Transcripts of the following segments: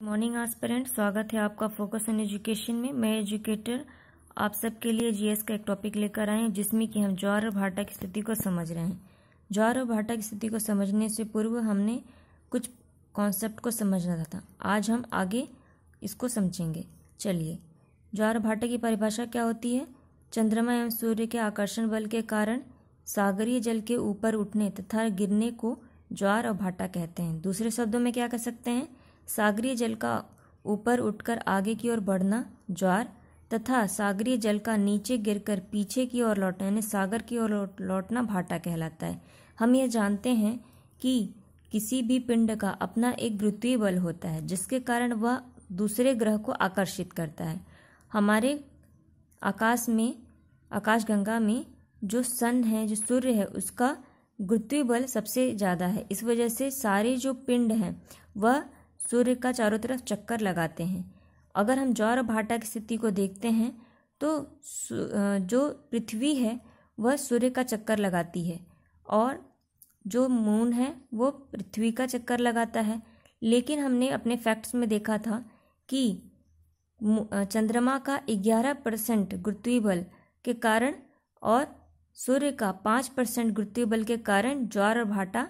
Morning aspirant, स्वागत है आपका फोकस ऑन एजुकेशन में। मैं एजुकेटर आप सबके लिए जीएस का एक टॉपिक लेकर आए हैं जिसमें कि हम ज्वार और भाटा की स्थिति को समझ रहे हैं। ज्वार और भाटा की स्थिति को समझने से पूर्व हमने कुछ कॉन्सेप्ट को समझना था। आज हम आगे इसको समझेंगे। चलिए, ज्वार और भाटा की परिभाषा क्या होती है? चंद्रमा एवं सूर्य के आकर्षण बल के कारण सागरीय जल के ऊपर उठने तथा गिरने को ज्वार और भाटा कहते हैं। दूसरे शब्दों में क्या कह सकते हैं? सागरीय जल का ऊपर उठकर आगे की ओर बढ़ना ज्वार तथा सागरीय जल का नीचे गिरकर पीछे की ओर लौटना यानी सागर की ओर लौटना भाटा कहलाता है। हम ये जानते हैं कि किसी भी पिंड का अपना एक गुरुत्वीय बल होता है जिसके कारण वह दूसरे ग्रह को आकर्षित करता है। हमारे आकाशगंगा में जो सन है, जो सूर्य है, उसका गुरुत्वीय बल सबसे ज़्यादा है। इस वजह से सारे जो पिंड हैं वह सूर्य का चारों तरफ चक्कर लगाते हैं। अगर हम ज्वार और भाटा की स्थिति को देखते हैं तो जो पृथ्वी है वह सूर्य का चक्कर लगाती है और जो मून है वो पृथ्वी का चक्कर लगाता है। लेकिन हमने अपने फैक्ट्स में देखा था कि चंद्रमा का 11% गुरुत्वीय बल के कारण और सूर्य का 5% गुरुत्वीय बल के कारण ज्वार और भाटा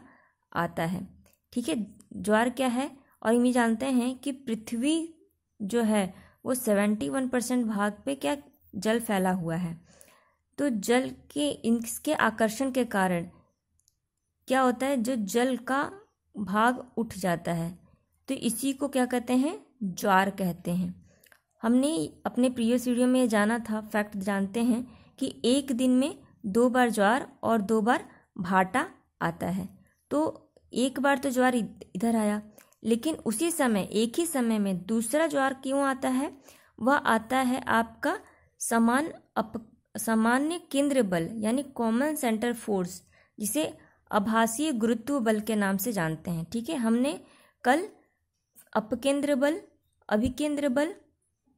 आता है। ठीक है, ज्वार क्या है? और हम ये जानते हैं कि पृथ्वी जो है वो 71% भाग पे क्या जल फैला हुआ है। तो जल के इसके आकर्षण के कारण क्या होता है? जो जल का भाग उठ जाता है, तो इसी को क्या कहते हैं? ज्वार कहते हैं। हमने अपने प्रीवियस वीडियो में जाना था, फैक्ट जानते हैं कि एक दिन में 2 बार ज्वार और 2 बार भाटा आता है। तो एक बार तो ज्वार इधर आया, लेकिन उसी समय एक ही समय में दूसरा ज्वार क्यों आता है? वह आता है आपका सामान्य केंद्र बल यानी कॉमन सेंटर फोर्स, जिसे आभासीय गुरुत्व बल के नाम से जानते हैं। ठीक है, हमने कल अपकेंद्र बल, अभिकेंद्र बल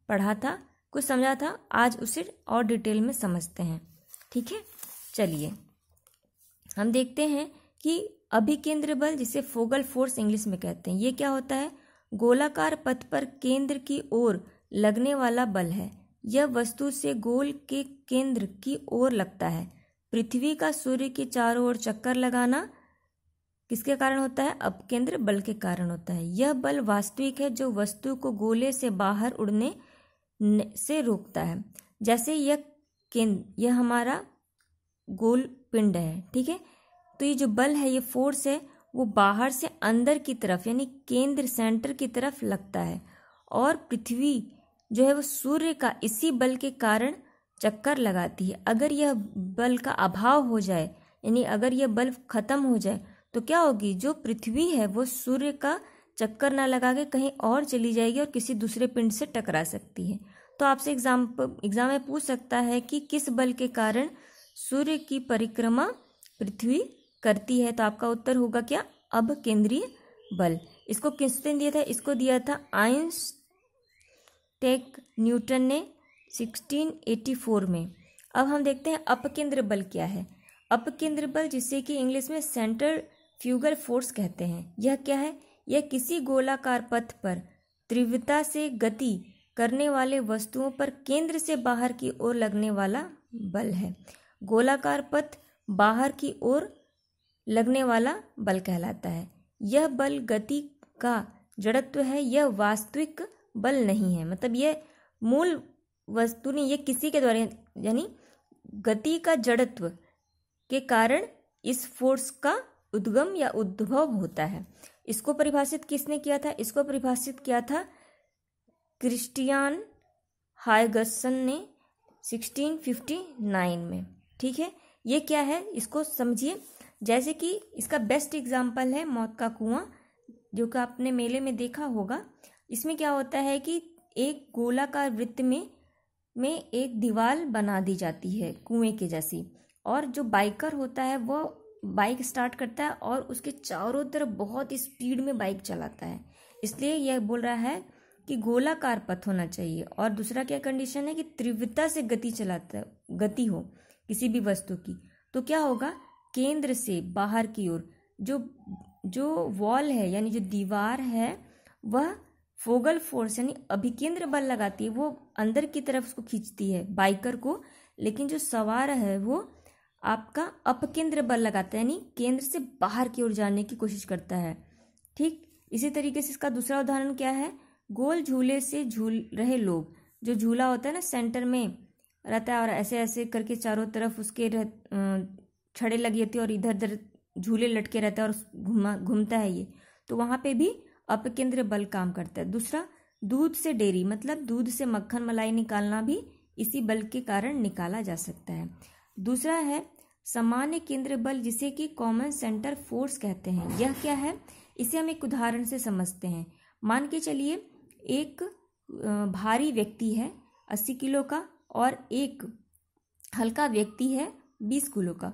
पढ़ा था, कुछ समझा था। आज उसे और डिटेल में समझते हैं। ठीक है, चलिए हम देखते हैं कि अभिकेंद्र बल, जिसे फोगल फोर्स इंग्लिश में कहते हैं, ये क्या होता है? गोलाकार पथ पर केंद्र की ओर लगने वाला बल है। यह वस्तु से गोल के केंद्र की ओर लगता है। पृथ्वी का सूर्य के चारों ओर चक्कर लगाना किसके कारण होता है? अपकेंद्र बल के कारण होता है। यह बल वास्तविक है जो वस्तु को गोले से बाहर उड़ने से रोकता है। जैसे यह हमारा गोल पिंड है। ठीक है, तो ये जो बल है, ये फोर्स है, वो बाहर से अंदर की तरफ यानी केंद्र सेंटर की तरफ लगता है और पृथ्वी जो है वो सूर्य का इसी बल के कारण चक्कर लगाती है। अगर यह बल का अभाव हो जाए यानी अगर यह बल खत्म हो जाए तो क्या होगी? जो पृथ्वी है वो सूर्य का चक्कर ना लगा के कहीं और चली जाएगी और किसी दूसरे पिंड से टकरा सकती है। तो आपसे एग्जाम में पूछ सकता है कि किस बल के कारण सूर्य की परिक्रमा पृथ्वी करती है? तो आपका उत्तर होगा क्या? अपकेंद्रीय बल। इसको किसने दिया था? इसको दिया था आइंस्टाइन न्यूटन ने 1684 में। अब हम देखते हैं अपकेंद्र बल क्या है। अपकेंद्र बल, जिसे कि इंग्लिश में सेंट्रीफ्यूगल फोर्स कहते हैं, यह क्या है? यह किसी गोलाकार पथ पर तीव्रता से गति करने वाले वस्तुओं पर केंद्र से बाहर की ओर लगने वाला बल है। गोलाकार पथ बाहर की ओर लगने वाला बल कहलाता है। यह बल गति का जड़त्व है, यह वास्तविक बल नहीं है। मतलब यह मूल वस्तु नहीं, यह किसी के द्वारा यानी गति का जड़त्व के कारण इस फोर्स का उद्गम या उद्भव होता है। इसको परिभाषित किसने किया था? इसको परिभाषित किया था क्रिस्टियान हायगसन ने 1659 में। ठीक है, ये क्या है इसको समझिए। जैसे कि इसका बेस्ट एग्जाम्पल है मौत का कुआं, जो कि आपने मेले में देखा होगा। इसमें क्या होता है कि एक गोलाकार वृत्त में एक दीवार बना दी जाती है कुएं के जैसी, और जो बाइकर होता है वो बाइक स्टार्ट करता है और उसके चारों तरफ बहुत स्पीड में बाइक चलाता है। इसलिए यह बोल रहा है कि गोलाकार पथ होना चाहिए। और दूसरा क्या कंडीशन है कि तीव्रता से गति हो किसी भी वस्तु की। तो क्या होगा? केंद्र से बाहर की ओर जो वॉल है यानी जो दीवार है वह फोगल फोर्स यानी अभिकेंद्र बल लगाती है, वो अंदर की तरफ उसको खींचती है बाइकर को, लेकिन जो सवार है वो आपका अपकेंद्र बल लगाता है, यानी केंद्र से बाहर की ओर जाने की कोशिश करता है। ठीक इसी तरीके से इसका दूसरा उदाहरण क्या है, गोल झूले से झूल रहे लोग। जो झूला होता है ना सेंटर में रहता है और ऐसे ऐसे करके चारों तरफ उसके छड़े लगी होती है और इधर उधर झूले लटके रहता है और घूमता है ये, तो वहाँ पे भी अपकेंद्र बल काम करता है। दूसरा, दूध से डेयरी, मतलब दूध से मक्खन मलाई निकालना भी इसी बल के कारण निकाला जा सकता है। दूसरा है सामान्य केंद्र बल, जिसे कि कॉमन सेंटर फोर्स कहते हैं। यह क्या है, इसे हम एक उदाहरण से समझते हैं। मान के चलिए एक भारी व्यक्ति है 80 किलो का और एक हल्का व्यक्ति है 20 किलो का।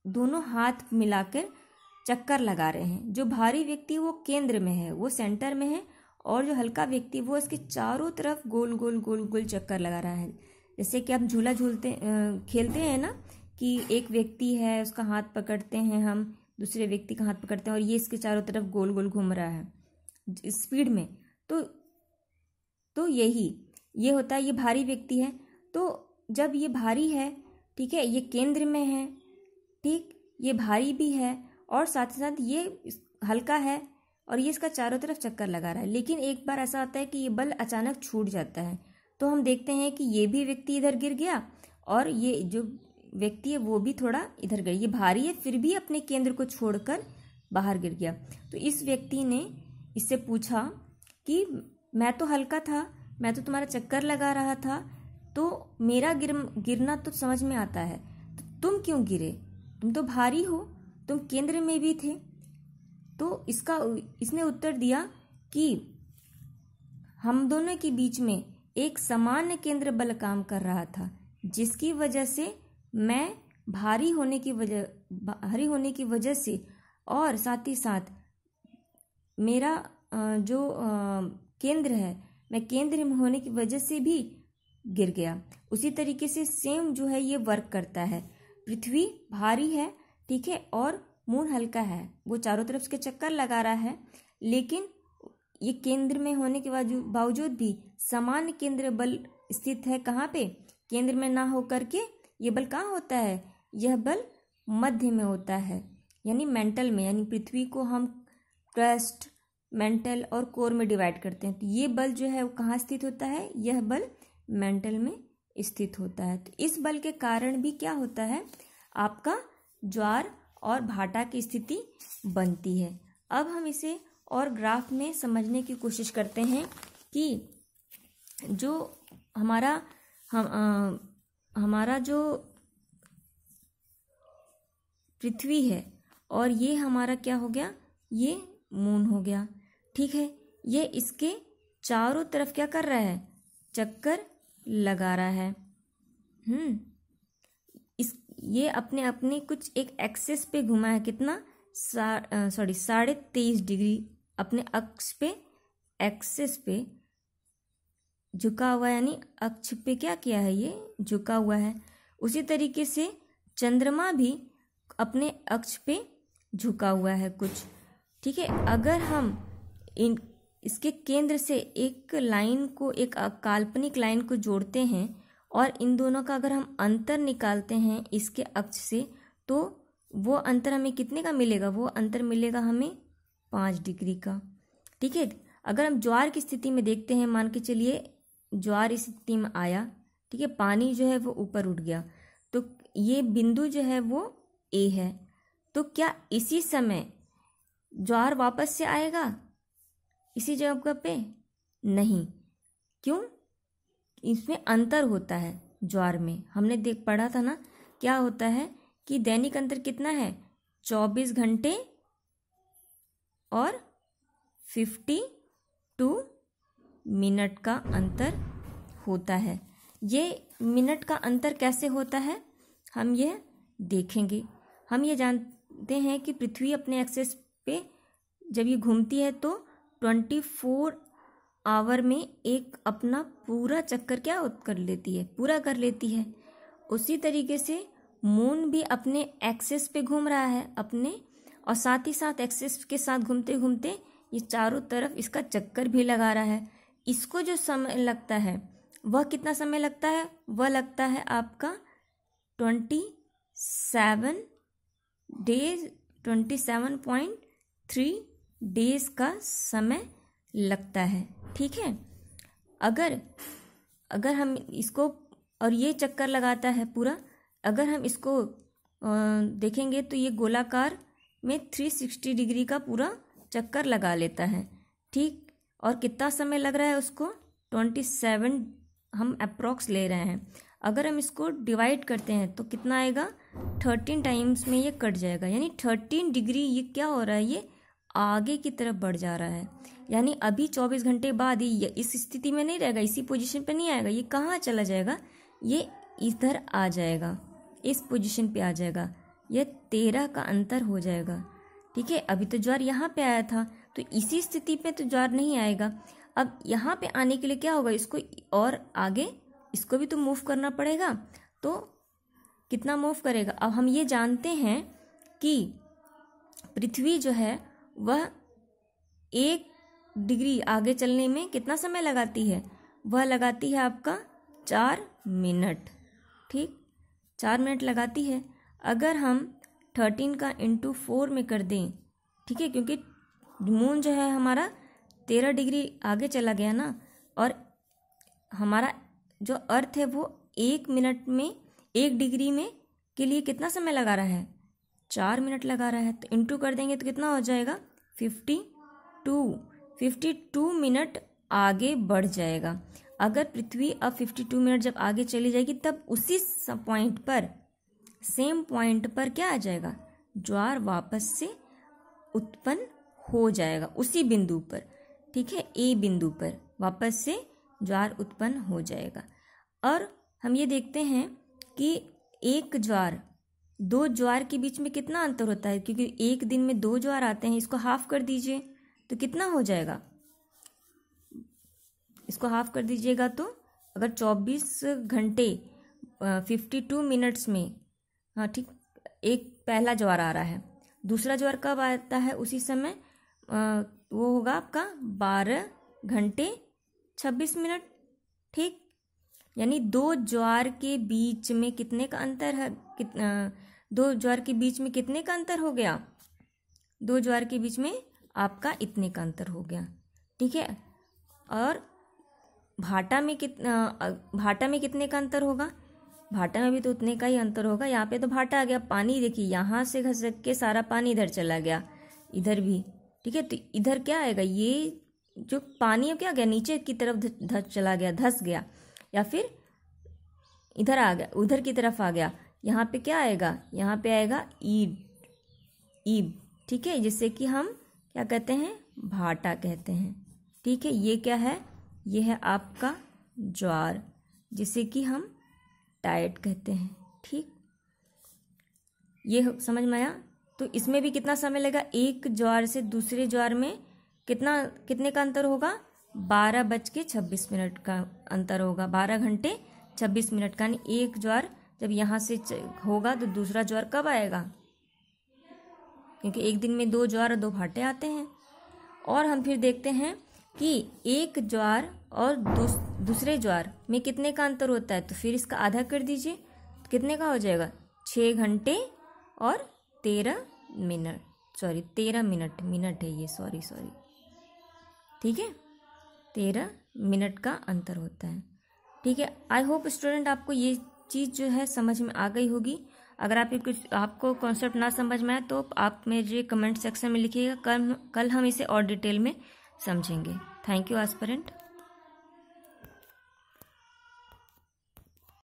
दोनों हाथ मिलाकर चक्कर लगा रहे हैं। जो भारी व्यक्ति वो केंद्र में है, वो सेंटर में है, और जो हल्का व्यक्ति वो इसके चारों तरफ गोल गोल गोल गोल चक्कर लगा रहा है। जैसे कि आप झूला खेलते हैं ना, कि एक व्यक्ति है उसका हाथ पकड़ते हैं, हम दूसरे व्यक्ति का हाथ पकड़ते हैं और ये इसके चारों तरफ गोल गोल घूम रहा है स्पीड में। तो ये होता है, ये भारी व्यक्ति है। तो जब ये भारी है, ठीक है, ये केंद्र में है, ठीक, ये भारी भी है और साथ ही साथ ये हल्का है और ये इसका चारों तरफ चक्कर लगा रहा है। लेकिन एक बार ऐसा होता है कि ये बल अचानक छूट जाता है, तो हम देखते हैं कि ये भी व्यक्ति इधर गिर गया और ये जो व्यक्ति है वो भी थोड़ा इधर गया। ये भारी है फिर भी अपने केंद्र को छोड़कर बाहर गिर गया। तो इस व्यक्ति ने इससे पूछा कि मैं तो हल्का था, मैं तो तुम्हारा चक्कर लगा रहा था, तो मेरा गिरना तो समझ में आता है, तो तुम क्यों गिरे? तुम तो भारी हो, तुम केंद्र में भी थे। तो इसने उत्तर दिया कि हम दोनों के बीच में एक सामान्य केंद्र बल काम कर रहा था, जिसकी वजह से मैं भारी होने की वजह से और साथ ही साथ मेरा जो केंद्र है, मैं केंद्र में होने की वजह से भी गिर गया। उसी तरीके से सेम जो है ये वर्क करता है। पृथ्वी भारी है, ठीक है, और मून हल्का है, वो चारों तरफ उसके चक्कर लगा रहा है, लेकिन ये केंद्र में होने के बावजूद भी सामान्य केंद्र बल स्थित है कहाँ पे? केंद्र में ना होकर के ये बल कहाँ होता है? यह बल मध्य में होता है, यानी मेंटल में। यानी पृथ्वी को हम क्रस्ट, मेंटल और कोर में डिवाइड करते हैं, तो ये बल जो है वो कहाँ स्थित होता है? यह बल मेंटल में स्थित होता है। तो इस बल के कारण भी क्या होता है? आपका ज्वार और भाटा की स्थिति बनती है। अब हम इसे और ग्राफ में समझने की कोशिश करते हैं कि जो हमारा जो पृथ्वी है और ये हमारा क्या हो गया? ये मून हो गया, ठीक है। ये इसके चारों तरफ क्या कर रहा है? चक्कर लगा रहा है। ये अपने कुछ एक एक्सिस पे घुमा है, कितना? 23.5 डिग्री अपने अक्ष पे, एक्सिस पे झुका हुआ है, यानी अक्ष पे क्या किया है? ये झुका हुआ है। उसी तरीके से चंद्रमा भी अपने अक्ष पे झुका हुआ है कुछ, ठीक है। अगर हम इसके केंद्र से एक लाइन को, एक काल्पनिक लाइन को जोड़ते हैं और इन दोनों का अगर हम अंतर निकालते हैं इसके अक्ष से, तो वो अंतर हमें कितने का मिलेगा? वो अंतर मिलेगा हमें 5 डिग्री का, ठीक है। अगर हम ज्वार की स्थिति में देखते हैं, मान के चलिए ज्वार इस स्थिति में आया, ठीक है, पानी जो है वो ऊपर उठ गया, तो ये बिंदु जो है वो ए है। तो क्या इसी समय ज्वार वापस से आएगा इसी जगह पे? नहीं। क्यों? इसमें अंतर होता है ज्वार में। हमने पढ़ा था ना, क्या होता है कि दैनिक अंतर कितना है? 24 घंटे और 52 मिनट का अंतर होता है। ये मिनट का अंतर कैसे होता है हम ये देखेंगे। हम ये जानते हैं कि पृथ्वी अपने एक्सिस पे जब ये घूमती है तो 24 आवर में एक अपना पूरा चक्कर क्या कर लेती है? पूरा कर लेती है। उसी तरीके से मून भी अपने एक्सिस पे घूम रहा है अपने, और साथ ही साथ एक्सिस के साथ घूमते घूमते ये चारों तरफ इसका चक्कर भी लगा रहा है। इसको जो समय लगता है वह कितना समय लगता है, वह लगता है आपका 27.3 डेज का समय लगता है। ठीक है, अगर हम इसको, और ये चक्कर लगाता है पूरा, अगर हम इसको देखेंगे तो ये गोलाकार में 360 डिग्री का पूरा चक्कर लगा लेता है। ठीक, और कितना समय लग रहा है उसको, 27 हम अप्रॉक्स ले रहे हैं। अगर हम इसको डिवाइड करते हैं तो कितना आएगा, 13 टाइम्स में ये कट जाएगा, यानी 13 डिग्री ये क्या हो रहा है, ये आगे की तरफ बढ़ जा रहा है। यानी अभी 24 घंटे बाद ये इस स्थिति में नहीं रहेगा, इसी पोजीशन पे नहीं आएगा, ये कहाँ चला जाएगा, ये इधर आ जाएगा, इस पोजीशन पे आ जाएगा, ये 13 का अंतर हो जाएगा। ठीक है, अभी तो ज्वार यहाँ पे आया था, तो इसी स्थिति पे तो ज्वार नहीं आएगा। अब यहाँ पे आने के लिए क्या होगा, इसको और आगे इसको भी तो मूव करना पड़ेगा। तो कितना मूव करेगा, अब हम ये जानते हैं कि पृथ्वी जो है वह 1 डिग्री आगे चलने में कितना समय लगाती है, वह लगाती है आपका 4 मिनट। ठीक, 4 मिनट लगाती है। अगर हम 13 का इंटू 4 में कर दें, ठीक है, क्योंकि मून जो है हमारा 13 डिग्री आगे चला गया ना, और हमारा जो अर्थ है वो 1 मिनट में 1 डिग्री में के लिए कितना समय लगा रहा है, 4 मिनट लगा रहा है। तो इंटू कर देंगे तो कितना हो जाएगा, 52 मिनट आगे बढ़ जाएगा। अगर पृथ्वी अब 52 मिनट जब आगे चली जाएगी, तब उसी पॉइंट पर, सेम पॉइंट पर क्या आ जाएगा, ज्वार वापस से उत्पन्न हो जाएगा, उसी बिंदु पर। ठीक है, ए बिंदु पर वापस से ज्वार उत्पन्न हो जाएगा। और हम ये देखते हैं कि एक ज्वार, 2 ज्वार के बीच में कितना अंतर होता है, क्योंकि एक दिन में 2 ज्वार आते हैं। इसको हाफ कर दीजिए तो कितना हो जाएगा, इसको हाफ कर दीजिएगा तो अगर 24 घंटे 52 मिनट्स में, हाँ ठीक, एक पहला ज्वार आ रहा है, दूसरा ज्वार कब आता है, उसी समय वो होगा आपका 12 घंटे 26 मिनट। ठीक, यानी 2 ज्वार के बीच में कितने का अंतर है, 2 ज्वार के बीच में कितने का अंतर हो गया, 2 ज्वार के बीच में आपका इतने का अंतर हो गया। ठीक है, और भाटा में कितने का अंतर होगा, भाटा में भी तो उतने का ही अंतर होगा। यहाँ पे तो भाटा आ गया, पानी देखिए यहाँ से घसक के सारा पानी इधर चला गया, इधर भी। ठीक है, तो इधर क्या आएगा, ये जो पानी है क्या गया, नीचे की तरफ चला गया, धस गया, या फिर इधर आ गया, उधर की तरफ आ गया। यहाँ पे क्या आएगा, यहाँ पे आएगा ईब। ठीक है, जिससे कि हम क्या कहते हैं, भाटा कहते हैं। ठीक है, ये क्या है, ये है आपका ज्वार, जिसे कि हम टाइड कहते हैं। ठीक, ये समझ में आया। तो इसमें भी कितना समय लगेगा, एक ज्वार से दूसरे ज्वार में कितने का अंतर होगा, 12:26 का अंतर होगा, 12 घंटे 26 मिनट का। यानी एक ज्वार जब यहाँ से होगा तो दूसरा ज्वार कब आएगा, क्योंकि एक दिन में 2 ज्वार और 2 भाटे आते हैं। और हम फिर देखते हैं कि एक ज्वार और दूसरे ज्वार में कितने का अंतर होता है, तो फिर इसका आधा कर दीजिए, तो कितने का हो जाएगा, 6 घंटे और 13 मिनट, सॉरी 13 मिनट है ये, सॉरी। ठीक है, 13 मिनट का अंतर होता है। ठीक है, आई होप स्टूडेंट आपको ये चीज़ जो है समझ में आ गई होगी। अगर आपको कॉन्सेप्ट ना समझ में आए तो आप मेरे कमेंट सेक्शन में लिखिएगा, कल हम इसे और डिटेल में समझेंगे। Thank you aspirant.